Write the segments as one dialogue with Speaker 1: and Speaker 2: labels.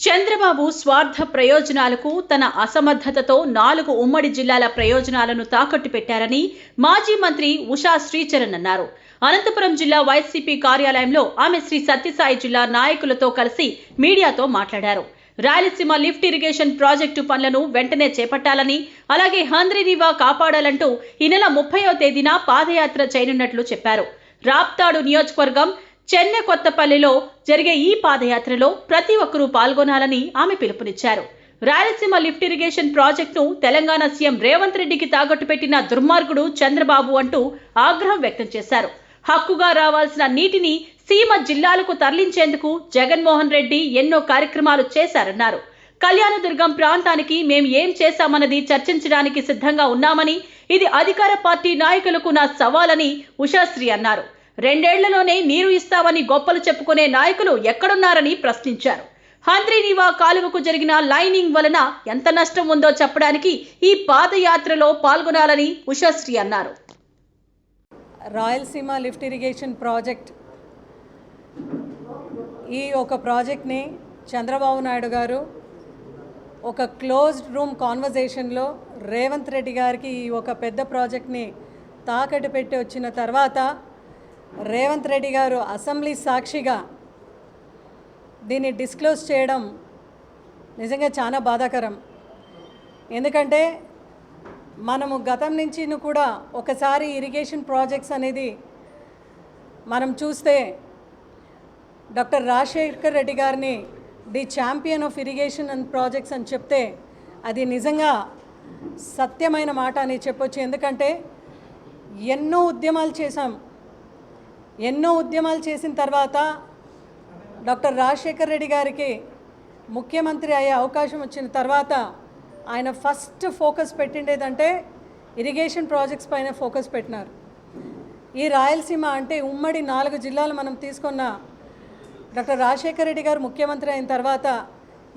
Speaker 1: చంద్రబాబు స్వార్థ ప్రయోజనాలకు తన అసమర్థతతో 4 ఉమ్మడి జిల్లాల ప్రయోజనాలను తాకట్టు పెట్టారని మాజీ మంత్రి ఉషా శ్రీచరణ్ అన్నారు. అనంతపురం జిల్లా వైసీపీ కార్యాలయంలో ఆమె శ్రీ సత్యసాయి జిల్లా నాయకులతో కలిసి మీడియాతో మాట్లాడారు. రాయలసీమ లిఫ్ట్ ఇరిగేషన్ ప్రాజెక్టు పనులను వెంటనే చేపట్టాలని, అలాగే హంద్రీనీవా కాపాడాలంటూ ఈ నెల 30వ తేదీన పాదయాత్ర చేయనున్నట్లు చెప్పారు. రాప్తాడు నియోజకవర్గం చెన్నెకొత్తపల్లిలో జరిగే ఈ పాదయాత్రలో ప్రతి ఒక్కరూ పాల్గొనాలని ఆమె పిలుపునిచ్చారు. రాయలసీమ లిఫ్ట్ ఇరిగేషన్ ప్రాజెక్టును తెలంగాణ సీఎం రేవంత్ రెడ్డికి తాకట్టు పెట్టిన దుర్మార్గుడు చంద్రబాబు అంటూ ఆగ్రహం వ్యక్తం చేశారు. హక్కుగా రావాల్సిన నీటిని సీమ జిల్లాలకు తరలించేందుకు జగన్మోహన్ రెడ్డి ఎన్నో కార్యక్రమాలు చేశారన్నారు. కళ్యాణదుర్గం ప్రాంతానికి మేం ఏం చేశామన్నది చర్చించడానికి సిద్ధంగా ఉన్నామని, ఇది అధికార పార్టీ నాయకులకు నా సవాలని ఉషాశ్రీ అన్నారు. 2 ఏళ్లలోనే నీరు ఇస్తామని గొప్పలు చెప్పుకునే నాయకులు ఎక్కడున్నారని ప్రశ్నించారు. హంద్రీనీవా కాలువకు జరిగిన లైనింగ్ వలన ఎంత నష్టం ఉందో చెప్పడానికి ఈ పాదయాత్రలో పాల్గొనాలని ఉషాశ్రీ అన్నారు.
Speaker 2: రాయలసీమ లిఫ్ట్ ఇరిగేషన్ ప్రాజెక్ట్, ఈ ఒక ప్రాజెక్ట్ని చంద్రబాబు నాయుడు గారు ఒక క్లోజ్డ్ రూమ్ కాన్వర్జేషన్లో రేవంత్ రెడ్డి గారికి ఈ ఒక పెద్ద ప్రాజెక్ట్ని తాకట్టు పెట్టి వచ్చిన తర్వాత రేవంత్ రెడ్డి గారు అసెంబ్లీ సాక్షిగా దీన్ని డిస్క్లోజ్ చేయడం నిజంగా చాలా బాధాకరం. ఎందుకంటే మనము గతం నుంచి కూడా ఒకసారి ఇరిగేషన్ ప్రాజెక్ట్స్ అనేది మనం చూస్తే డాక్టర్ రాజశేఖర్ రెడ్డి గారిని the champion of irrigation and projects అని చెప్తే అది నిజంగా సత్యమైన మాట అని చెప్పొచ్చు. ఎందుకంటే ఎన్నో ఉద్యమాలు చేసిన తర్వాత డాక్టర్ రాజశేఖర్ రెడ్డి గారికి ముఖ్యమంత్రి అయ్యే అవకాశం వచ్చిన తర్వాత ఆయన ఫస్ట్ ఫోకస్ పెట్టిండేదంటే ఇరిగేషన్ ప్రాజెక్ట్స్ పైన ఫోకస్ పెట్టినారు. ఈ రాయలసీమ అంటే ఉమ్మడి 4 జిల్లాలు మనం తీసుకున్న డాక్టర్ రాజశేఖర్ రెడ్డి గారు ముఖ్యమంత్రి అయిన తర్వాత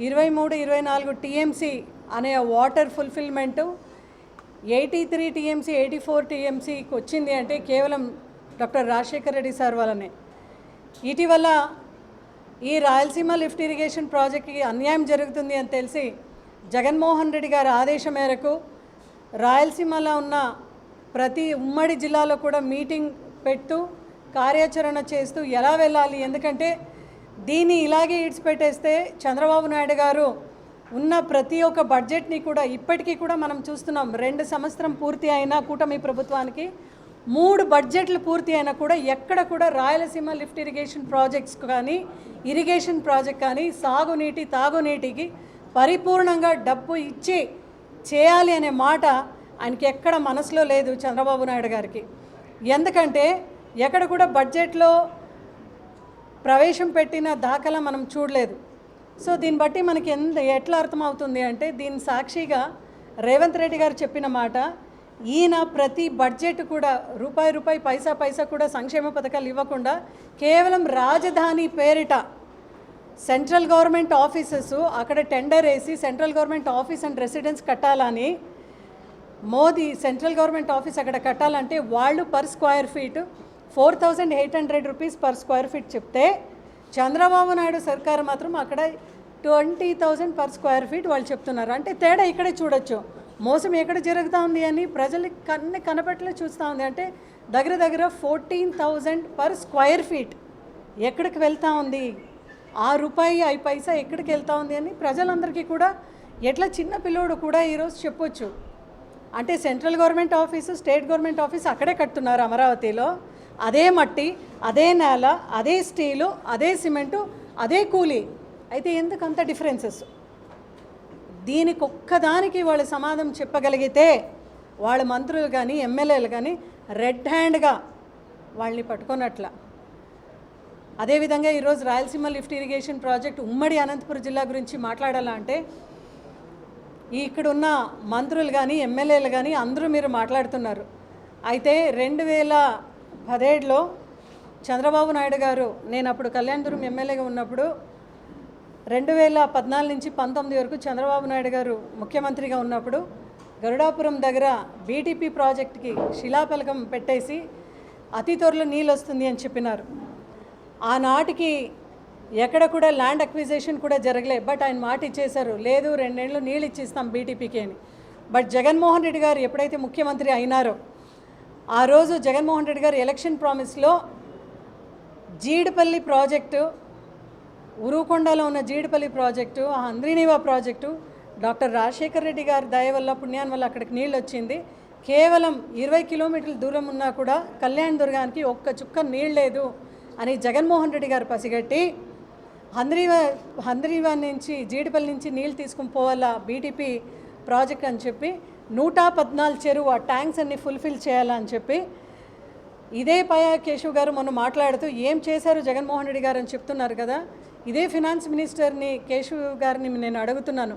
Speaker 2: 23-24 టీఎంసీ అనే వాటర్ ఫుల్ఫిల్మెంటు 83 టీఎంసీ 84 టీఎంసీకి వచ్చింది అంటే కేవలం డాక్టర్ రాజశేఖర్ రెడ్డి సార్ వల్లనే. ఇటీవల ఈ రాయలసీమ లిఫ్ట్ ఇరిగేషన్ ప్రాజెక్ట్కి అన్యాయం జరుగుతుంది అని తెలిసి జగన్మోహన్ రెడ్డి గారి ఆదేశం మేరకు రాయలసీమలో ఉన్న ప్రతి ఉమ్మడి జిల్లాలో కూడా మీటింగ్ పెడుతూ కార్యాచరణ చేస్తూ ఎలా వెళ్ళాలి, ఎందుకంటే దీన్ని ఇలాగే ఇడిచిపెట్టేస్తే చంద్రబాబు నాయుడు గారు ఉన్న ప్రతి ఒక్క బడ్జెట్ని కూడా ఇప్పటికీ కూడా మనం చూస్తున్నాం. 2 సంవత్సరం పూర్తి అయినా కూటమి ప్రభుత్వానికి 3 బడ్జెట్లు పూర్తి అయినా కూడా ఎక్కడ కూడా రాయలసీమ లిఫ్ట్ ఇరిగేషన్ ప్రాజెక్ట్స్ కానీ ఇరిగేషన్ ప్రాజెక్ట్ కానీ సాగునీటి తాగునీటికి పరిపూర్ణంగా డబ్బు ఇచ్చి చేయాలి అనే మాట ఆయనకి ఎక్కడ మనసులో లేదు చంద్రబాబు నాయుడు గారికి. ఎందుకంటే ఎక్కడ కూడా బడ్జెట్లో ప్రవేశం పెట్టిన దాఖలా మనం చూడలేదు. సో దీన్ని బట్టి మనకి ఎట్లా అర్థమవుతుంది అంటే దీని సాక్షిగా రేవంత్ రెడ్డి గారు చెప్పిన మాట, ఈయన ప్రతి బడ్జెట్ కూడా రూపాయి పైసా కూడా సంక్షేమ పథకాలు ఇవ్వకుండా కేవలం రాజధాని పేరిట సెంట్రల్ గవర్నమెంట్ ఆఫీసెస్ అక్కడ టెండర్ వేసి central government office and residence కట్టాలని, మోదీ సెంట్రల్ గవర్నమెంట్ ఆఫీస్ అక్కడ కట్టాలంటే వాళ్ళు per square feet 4800 rupees per square feet చెప్తే చంద్రబాబు నాయుడు సర్కారు మాత్రం అక్కడ 20,000 పర్ స్క్వేర్ ఫీట్ వాళ్ళు చెప్తున్నారు. అంటే తేడా ఇక్కడే చూడొచ్చు. మోసం ఎక్కడ జరుగుతూ ఉంది అని ప్రజలకి కనపట్లే చూస్తూ ఉంది. అంటే దగ్గర 14,000 పర్ స్క్వేర్ ఫీట్ ఎక్కడికి వెళ్తూ ఉంది, ఆ రూపాయి 5 పైసా ఎక్కడికి వెళ్తూ ఉంది అని ప్రజలందరికీ కూడా ఎట్లా చిన్న పిల్లోడు కూడా ఈరోజు చెప్పొచ్చు. అంటే central government office state government office అక్కడే కట్టున్నారు అమరావతిలో. అదే మట్టి, అదే నేల, అదే స్టీలు, అదే సిమెంటు, అదే కూలీ. అయితే ఎందుకు అంత డిఫరెన్సెస్? దీనికి ఒక్కదానికి వాళ్ళు సమాధానం చెప్పగలిగితే వాళ్ళ మంత్రులు కానీ ఎమ్మెల్యేలు కానీ రెడ్ హ్యాండ్గా వాళ్ళని పట్టుకున్నట్ల. అదేవిధంగా ఈరోజు రాయలసీమ లిఫ్ట్ ఇరిగేషన్ ప్రాజెక్ట్ ఉమ్మడి అనంతపురం జిల్లా గురించి మాట్లాడాలంటే ఇక్కడున్న మంత్రులు కానీ ఎమ్మెల్యేలు కానీ అందరూ మీరు మాట్లాడుతున్నారు. అయితే 2017లో చంద్రబాబు నాయుడు గారు, నేను అప్పుడు కళ్యాణదుర్గం ఎమ్మెల్యేగా ఉన్నప్పుడు 2014 నుంచి 19 వరకు చంద్రబాబు నాయుడు గారు ముఖ్యమంత్రిగా ఉన్నప్పుడు గరుడాపురం దగ్గర బీటీపీ ప్రాజెక్ట్కి శిలాఫలకం పెట్టేసి అతి త్వరలో నీళ్ళు వస్తుంది అని చెప్పినారు. ఆనాటికి ఎక్కడ కూడా ల్యాండ్ అక్విజిషన్ కూడా జరగలే. బట్ ఆయన మాట ఇచ్చేశారు, లేదు 2 ఏళ్ళు నీళ్ళు ఇచ్చిస్తాం బీటీపీకి అని. బట్ జగన్మోహన్ రెడ్డి గారు ఎప్పుడైతే ముఖ్యమంత్రి అయినారో ఆ రోజు జగన్మోహన్ రెడ్డి గారు ఎలక్షన్ ప్రామిస్లో జీడిపల్లి ప్రాజెక్టు, ఉరుకొండలో ఉన్న జీడిపల్లి ప్రాజెక్టు, ఆ హంద్రీనీవా ప్రాజెక్టు డాక్టర్ రాజశేఖర్ రెడ్డి గారి దయ వల్ల, పుణ్యాన్ వల్ల అక్కడికి నీళ్ళు వచ్చింది. కేవలం 20 కిలోమీటర్ల దూరం ఉన్నా కూడా కళ్యాణ దుర్గానికి ఒక్క చుక్క నీళ్ళు లేదు అని జగన్మోహన్ రెడ్డి గారు పసిగట్టి హంద్రీవా నుంచి జీడిపల్లి నుంచి నీళ్ళు తీసుకుని పోవాలా బీటీపీ ప్రాజెక్ట్ అని చెప్పి 114 చెరువు ఆ ట్యాంక్స్ అన్ని ఫుల్ఫిల్ చేయాలని చెప్పి ఇదే పయా కేశవ్ గారు మొన్న మాట్లాడుతూ ఏం చేశారు జగన్మోహన్ రెడ్డి గారు అని చెప్తున్నారు కదా. ఇదే ఫినాన్స్ మినిస్టర్ని కేశవ్ గారిని నేను అడుగుతున్నాను,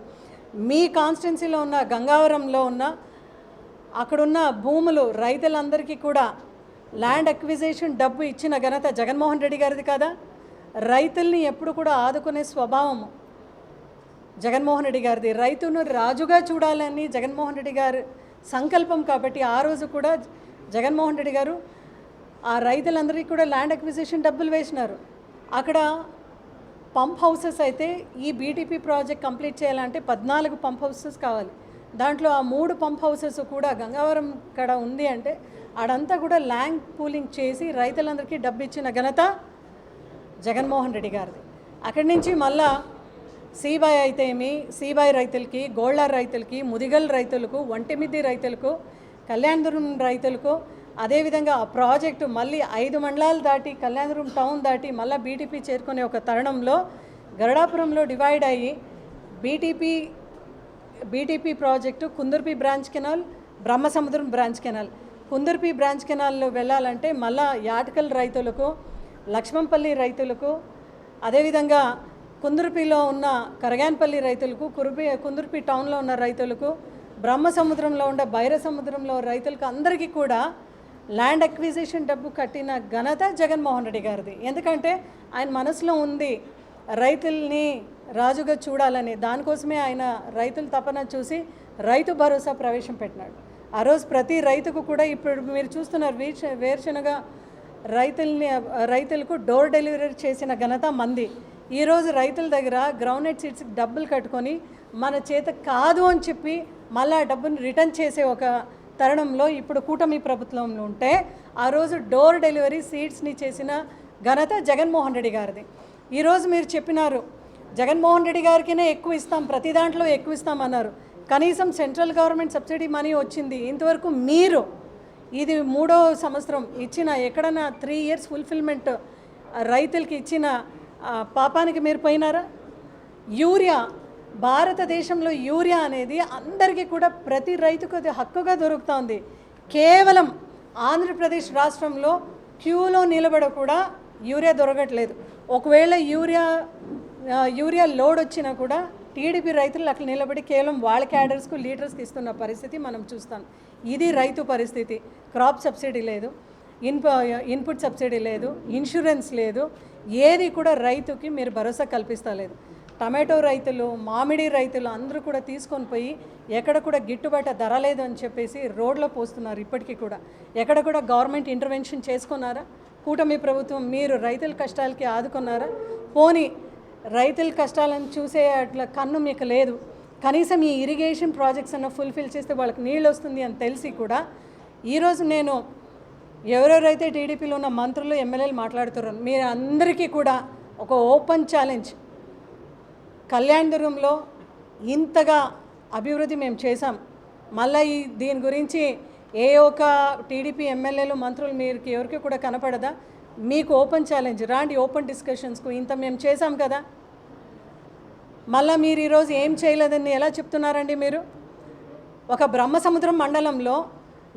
Speaker 2: మీ కాన్స్టిట్యున్సీలో ఉన్న గంగావరంలో ఉన్న అక్కడున్న భూములు రైతులందరికీ కూడా ల్యాండ్ అక్విజిషన్ డబ్బు ఇచ్చిన ఘనత జగన్మోహన్ రెడ్డి గారిది కదా. రైతుల్ని ఎప్పుడు కూడా ఆదుకునే స్వభావము జగన్మోహన్ రెడ్డి గారిది. రైతును రాజుగా చూడాలని జగన్మోహన్ రెడ్డి గారి సంకల్పం కాబట్టి ఆ రోజు కూడా జగన్మోహన్ రెడ్డి గారు ఆ రైతులందరికీ కూడా ల్యాండ్ అక్విజిషన్ డబ్బులు వేసినారు. అక్కడ పంప్ హౌసెస్ అయితే ఈ బీటీపీ ప్రాజెక్ట్ కంప్లీట్ చేయాలంటే 14 పంప్ హౌసెస్ కావాలి. దాంట్లో ఆ 3 పంప్ హౌసెస్ కూడా గంగావరం ఇక్కడ ఉంది అంటే ఆడంతా కూడా ల్యాండ్ పూలింగ్ చేసి రైతులందరికీ డబ్బు ఇచ్చిన ఘనత జగన్మోహన్ రెడ్డి గారిది. అక్కడి నుంచి మళ్ళా సీబాయ్ అయితే ఏమి, సీబాయ్ రైతులకి, గోళ్ళార్ రైతులకి, ముదిగల్ రైతులకు, ఒంటిమిద్ది రైతులకు, కళ్యాణదుర్గం రైతులకు, అదేవిధంగా ఆ ప్రాజెక్టు మళ్ళీ 5 మండలాలు దాటి కళ్యాణదుర్గం టౌన్ దాటి మళ్ళీ బీటీపీ చేరుకునే ఒక తరుణంలో గరుడాపురంలో డివైడ్ అయ్యి BTP project Kundurpi branch canal, Brahmasamudram branch canal. Kundurpi branch కెనాల్లో వెళ్ళాలంటే మళ్ళా యాటకల్ రైతులకు, లక్ష్మంపల్లి రైతులకు, అదేవిధంగా కుందుర్పిలో ఉన్న కరగాన్పల్లి రైతులకు, కుందుర్పి టౌన్లో ఉన్న రైతులకు, బ్రహ్మసముద్రంలో ఉన్న బైరసముద్రంలో రైతులకు అందరికీ కూడా ల్యాండ్ అక్విజిషన్ డబ్బు కట్టిన ఘనత జగన్మోహన్ రెడ్డి గారిది. ఎందుకంటే ఆయన మనసులో ఉంది రైతుల్ని రాజుగా చూడాలని. దానికోసమే ఆయన రైతుల తపన చూసి రైతు భరోసా ప్రవేశపెట్టినాడు. ఆ రోజు ప్రతి రైతుకు కూడా ఇప్పుడు మీరు చూస్తున్నారు వేరుశనగ రైతులకు డోర్ డెలివరీ చేసిన ఘనత మంది. ఈరోజు రైతుల దగ్గర గ్రౌండ్నట్ సీడ్స్కి డబ్బులు కట్టుకొని మన చేత కాదు అని చెప్పి మళ్ళీ డబ్బుని రిటర్న్ చేసే ఒక తరుణంలో ఇప్పుడు కూటమి ప్రభుత్వంలో ఉంటే ఆ రోజు డోర్ డెలివరీ సీడ్స్ని చేసిన ఘనత జగన్మోహన్ రెడ్డి గారిది. ఈరోజు మీరు చెప్పినారు జగన్మోహన్ రెడ్డి గారికినే ఎక్కువ ఇస్తాం, ప్రతి దాంట్లో ఎక్కువ ఇస్తామన్నారు. కనీసం సెంట్రల్ గవర్నమెంట్ సబ్సిడీ మనీ వచ్చింది ఇంతవరకు. మీరు ఇది 3వ సంవత్సరం ఇచ్చిన ఎక్కడన్నా 3 ఇయర్స్ ఫుల్ఫిల్మెంట్ రైతులకి ఇచ్చిన పాపానికి మీరు పోయినారా? యూరియా, భారతదేశంలో యూరియా అనేది అందరికీ కూడా ప్రతి రైతుకు అది హక్కుగా దొరుకుతుంది. కేవలం ఆంధ్రప్రదేశ్ రాష్ట్రంలో క్యూలో నిలబడ కూడా యూరియా దొరకట్లేదు. ఒకవేళ యూరియా లోడ్ వచ్చినా కూడా టీడీపీ రైతులు అట్లా నిలబడి కేవలం వాళ్ళ క్యాడర్స్కు లీడర్స్కి ఇస్తున్న పరిస్థితి మనం చూస్తాం. ఇది రైతు పరిస్థితి. క్రాప్ సబ్సిడీ లేదు, ఇన్పుట్ సబ్సిడీ లేదు, ఇన్సూరెన్స్ లేదు, ఏది కూడా రైతుకి మీరు భరోసా కల్పిస్తలేదు. టమాటో రైతులు, మామిడి రైతులు అందరూ కూడా తీసుకొని పోయి ఎక్కడ కూడా గిట్టుబాటు ధర లేదు అని చెప్పేసి రోడ్లో పోస్తున్నారు. ఇప్పటికీ కూడా ఎక్కడ కూడా గవర్నమెంట్ ఇంటర్వెన్షన్ చేసుకున్నారా? కూటమి ప్రభుత్వం మీరు రైతుల కష్టాలకి ఆదుకున్నారా? పోనీ రైతుల కష్టాలను చూసే అట్లా కన్ను మీకు లేదు. కనీసం ఈ ఇరిగేషన్ ప్రాజెక్ట్స్ అన్న ఫుల్ఫిల్ చేస్తే వాళ్ళకి నీళ్ళు వస్తుంది అని తెలిసి కూడా ఈరోజు నేను ఎవరెవరైతే టీడీపీలో ఉన్న మంత్రులు, ఎమ్మెల్యేలు మాట్లాడుతున్నారు, మీరు అందరికీ కూడా ఒక ఓపెన్ ఛాలెంజ్. కళ్యాణదుర్గంలో ఇంతగా అభివృద్ధి మేము చేశాం. మళ్ళీ దీని గురించి ఏ ఒక్క టీడీపీ ఎమ్మెల్యేలు, మంత్రులు మీకు ఎవరికి కూడా కనపడదా? మీకు ఓపెన్ ఛాలెంజ్, రాండి ఓపెన్ డిస్కషన్స్కు. ఇంత మేము చేశాం కదా, మళ్ళీ మీరు ఈరోజు ఏం చేయలేదని ఎలా చెప్తున్నారండి? మీరు ఒక బ్రహ్మసముద్రం మండలంలో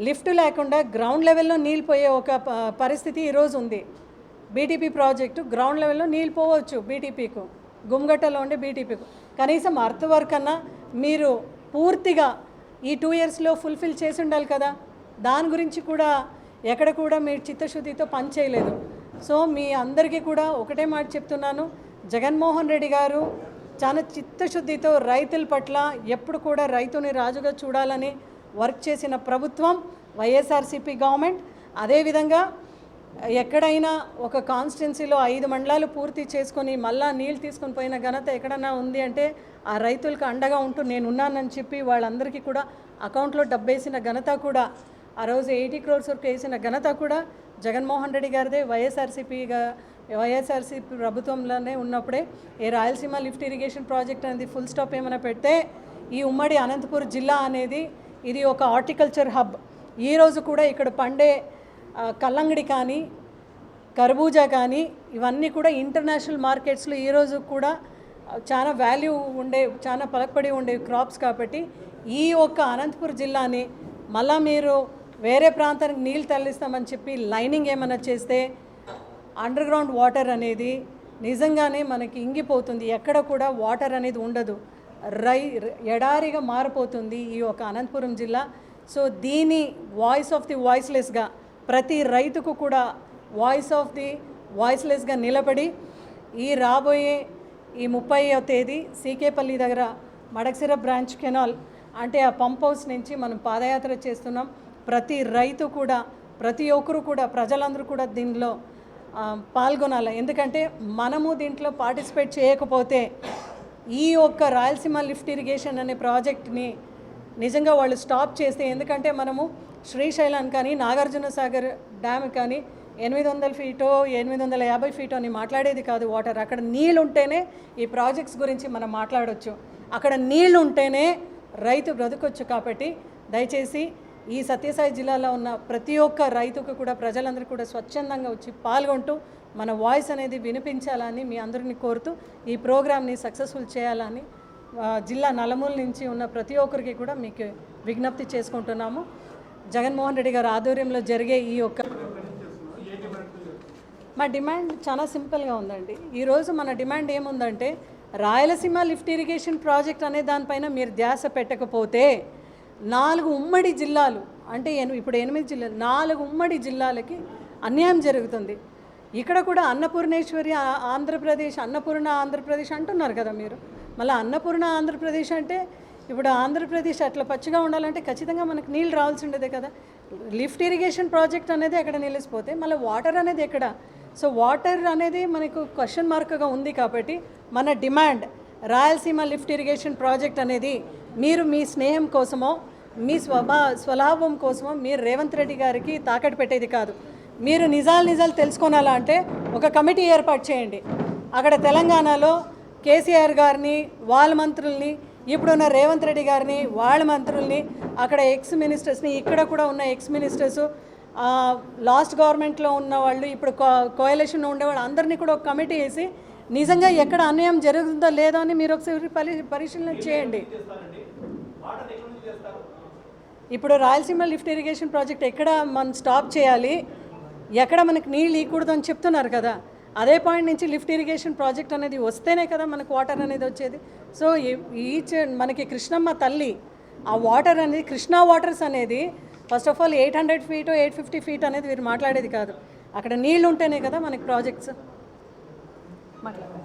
Speaker 2: లిఫ్ట్ లేకుండా గ్రౌండ్ లెవెల్లో నీళ్ళు పోయే ఒక పరిస్థితి ఈరోజు ఉంది. బీటీపీ ప్రాజెక్టు గ్రౌండ్ లెవెల్లో నీళ్ళు పోవచ్చు బీటీపీకు, గుమ్గట్టలో ఉండే బీటీపీకు. కనీసం అర్త్ వర్క్ అన్నా మీరు పూర్తిగా ఈ 2 ఇయర్స్లో ఫుల్ఫిల్ చేసి ఉండాలి కదా. దాని గురించి కూడా ఎక్కడ కూడా మీరు చిత్తశుద్ధితో పని చేయలేదు. సో మీ అందరికీ కూడా ఒకటే మాట చెప్తున్నాను, జగన్మోహన్ రెడ్డి గారు చాలా చిత్తశుద్ధితో రైతుల పట్ల ఎప్పుడు కూడా రైతుని రాజుగా చూడాలని వర్క్ చేసిన ప్రభుత్వం వైఎస్ఆర్సీపీ గవర్నమెంట్. అదేవిధంగా ఎక్కడైనా ఒక కాన్స్టిట్యున్సీలో 5 మండలాలు పూర్తి చేసుకొని మళ్ళా నీళ్ళు తీసుకొని పోయిన ఘనత ఎక్కడైనా ఉంది అంటే ఆ రైతులకు అండగా ఉంటూ నేను ఉన్నానని చెప్పి వాళ్ళందరికీ కూడా అకౌంట్లో డబ్బేసిన ఘనత కూడా ఆ రోజు 80 crores వరకు వేసిన ఘనత కూడా జగన్మోహన్ రెడ్డి గారిదే. వైఎస్ఆర్సీపీ ప్రభుత్వంలోనే ఉన్నప్పుడే ఈ రాయలసీమ లిఫ్ట్ ఇరిగేషన్ ప్రాజెక్ట్ అనేది ఫుల్ స్టాప్ ఏమైనా పెడితే ఈ ఉమ్మడి అనంతపూర్ జిల్లా అనేది ఇది ఒక హార్టికల్చర్ హబ్. ఈరోజు కూడా ఇక్కడ పండే కల్లంగడి కానీ కర్బూజా కానీ ఇవన్నీ కూడా ఇంటర్నేషనల్ మార్కెట్స్లో ఈరోజు కూడా చాలా వాల్యూ ఉండే చాలా పలకపడి ఉండే క్రాప్స్. కాబట్టి ఈ ఒక్క అనంతపూర్ జిల్లాని మళ్ళా మీరు వేరే ప్రాంతానికి నీళ్ళు తరలిస్తామని చెప్పి లైనింగ్ ఏమైనా చేస్తే అండర్ గ్రౌండ్ వాటర్ అనేది నిజంగానే మనకి ఇంగిపోతుంది. ఎక్కడ కూడా వాటర్ అనేది ఉండదు, ఎడారిగా మారిపోతుంది ఈ ఒక అనంతపురం జిల్లా. సో దీని వాయిస్ ఆఫ్ ది వాయిస్లెస్గా ప్రతి రైతుకు కూడా వాయిస్ ఆఫ్ ది వాయిస్లెస్గా నిలబడి ఈ రాబోయే ఈ 30వ తేదీ సీకేపల్లి దగ్గర మడకసిర బ్రాంచ్ కెనాల్ అంటే ఆ పంప్ హౌస్ నుంచి మనం పాదయాత్ర చేస్తున్నాం. ప్రతి రైతు కూడా ప్రతి ఒక్కరు కూడా ప్రజలందరూ కూడా దీనిలో పాల్గొనాలి. ఎందుకంటే మనము దీంట్లో పార్టిసిపేట్ చేయకపోతే ఈ ఒక్క రాయలసీమ లిఫ్ట్ ఇరిగేషన్ అనే ప్రాజెక్ట్ని నిజంగా వాళ్ళు స్టాప్ చేస్తే, ఎందుకంటే మనము శ్రీశైలం కానీ నాగార్జున సాగర్ డ్యామ్ కానీ 800 ఫీటో 850 ఫీటో అని మాట్లాడేది కాదు వాటర్. అక్కడ నీళ్ళు ఉంటేనే ఈ ప్రాజెక్ట్స్ గురించి మనం మాట్లాడవచ్చు, అక్కడ నీళ్ళు ఉంటేనే రైతు బ్రతకొచ్చు. కాబట్టి దయచేసి ఈ సత్యసాయి జిల్లాలో ఉన్న ప్రతి ఒక్క రైతుకు కూడా ప్రజలందరూ కూడా స్వచ్ఛందంగా వచ్చి పాల్గొంటూ మన వాయిస్ అనేది వినిపించాలని మీ అందరిని కోరుతూ ఈ ప్రోగ్రామ్ని సక్సెస్ఫుల్ చేయాలని జిల్లా నలుమూల నుంచి ఉన్న ప్రతి ఒక్కరికి కూడా మీకు విజ్ఞప్తి చేసుకుంటున్నాము. జగన్మోహన్ రెడ్డి గారి ఆధ్వర్యంలో జరిగే ఈ యొక్క మా డిమాండ్ చాలా సింపుల్గా ఉందండి. ఈరోజు మన డిమాండ్ ఏముందంటే రాయలసీమ లిఫ్ట్ ఇరిగేషన్ ప్రాజెక్ట్ అనే దానిపైన మీరు ధ్యాస పెట్టకపోతే 4 ఉమ్మడి జిల్లాలు అంటే ఇప్పుడు 8 జిల్లాలు 4 ఉమ్మడి జిల్లాలకి అన్యాయం జరుగుతుంది. ఇక్కడ కూడా అన్నపూర్ణేశ్వరి ఆంధ్రప్రదేశ్ అన్నపూర్ణ ఆంధ్రప్రదేశ్ అంటున్నారు కదా మీరు. మళ్ళీ అన్నపూర్ణ ఆంధ్రప్రదేశ్ అంటే ఇప్పుడు ఆంధ్రప్రదేశ్ అట్లా పచ్చిగా ఉండాలంటే ఖచ్చితంగా మనకు నీళ్ళు రావాల్సి ఉండేదే కదా. లిఫ్ట్ ఇరిగేషన్ ప్రాజెక్ట్ అనేది అక్కడ నిలిచిపోతే మళ్ళీ వాటర్ అనేది ఎక్కడ? సో వాటర్ అనేది మనకు క్వశ్చన్ మార్క్గా ఉంది. కాబట్టి మన demand Rayalaseema lift irrigation project అనేది మీరు మీ స్నేహం కోసమో మీ స్వలాభం కోసమో మీరు రేవంత్ రెడ్డి గారికి తాకట్టు పెట్టేది కాదు. మీరు నిజాలు తెలుసుకోనాలా అంటే ఒక కమిటీ ఏర్పాటు చేయండి. అక్కడ తెలంగాణలో కేసీఆర్ గారిని వాళ్ళ మంత్రుల్ని, ఇప్పుడున్న రేవంత్ రెడ్డి గారిని వాళ్ళ మంత్రుల్ని, అక్కడ ఎక్స్ మినిస్టర్స్ని, ఇక్కడ కూడా ఉన్న ఎక్స్ మినిస్టర్స్, లాస్ట్ గవర్నమెంట్లో ఉన్న వాళ్ళు, ఇప్పుడు కోయలేషన్లో ఉండేవాళ్ళు అందరినీ కూడా ఒక కమిటీ వేసి నిజంగా ఎక్కడ అన్యాయం జరుగుతుందో లేదో అని మీరు ఒకసారి పరిశీలన చేయండి. ఇప్పుడు రాయలసీమ లిఫ్ట్ ఇరిగేషన్ ప్రాజెక్ట్ ఎక్కడ మనం స్టాప్ చేయాలి, ఎక్కడ మనకి నీళ్ళు ఇవ్వకూడదు అని చెప్తున్నారు కదా. అదే పాయింట్ నుంచి లిఫ్ట్ ఇరిగేషన్ ప్రాజెక్ట్ అనేది వస్తేనే కదా మనకు వాటర్ అనేది వచ్చేది. సో మనకి కృష్ణమ్మ తల్లి ఆ వాటర్ అనేది కృష్ణా వాటర్స్ అనేది first of all 800 feet 850 feet అనేది మీరు మాట్లాడేది కాదు. అక్కడ నీళ్ళు ఉంటేనే కదా మనకి ప్రాజెక్ట్స్ మాట్లాడాలి.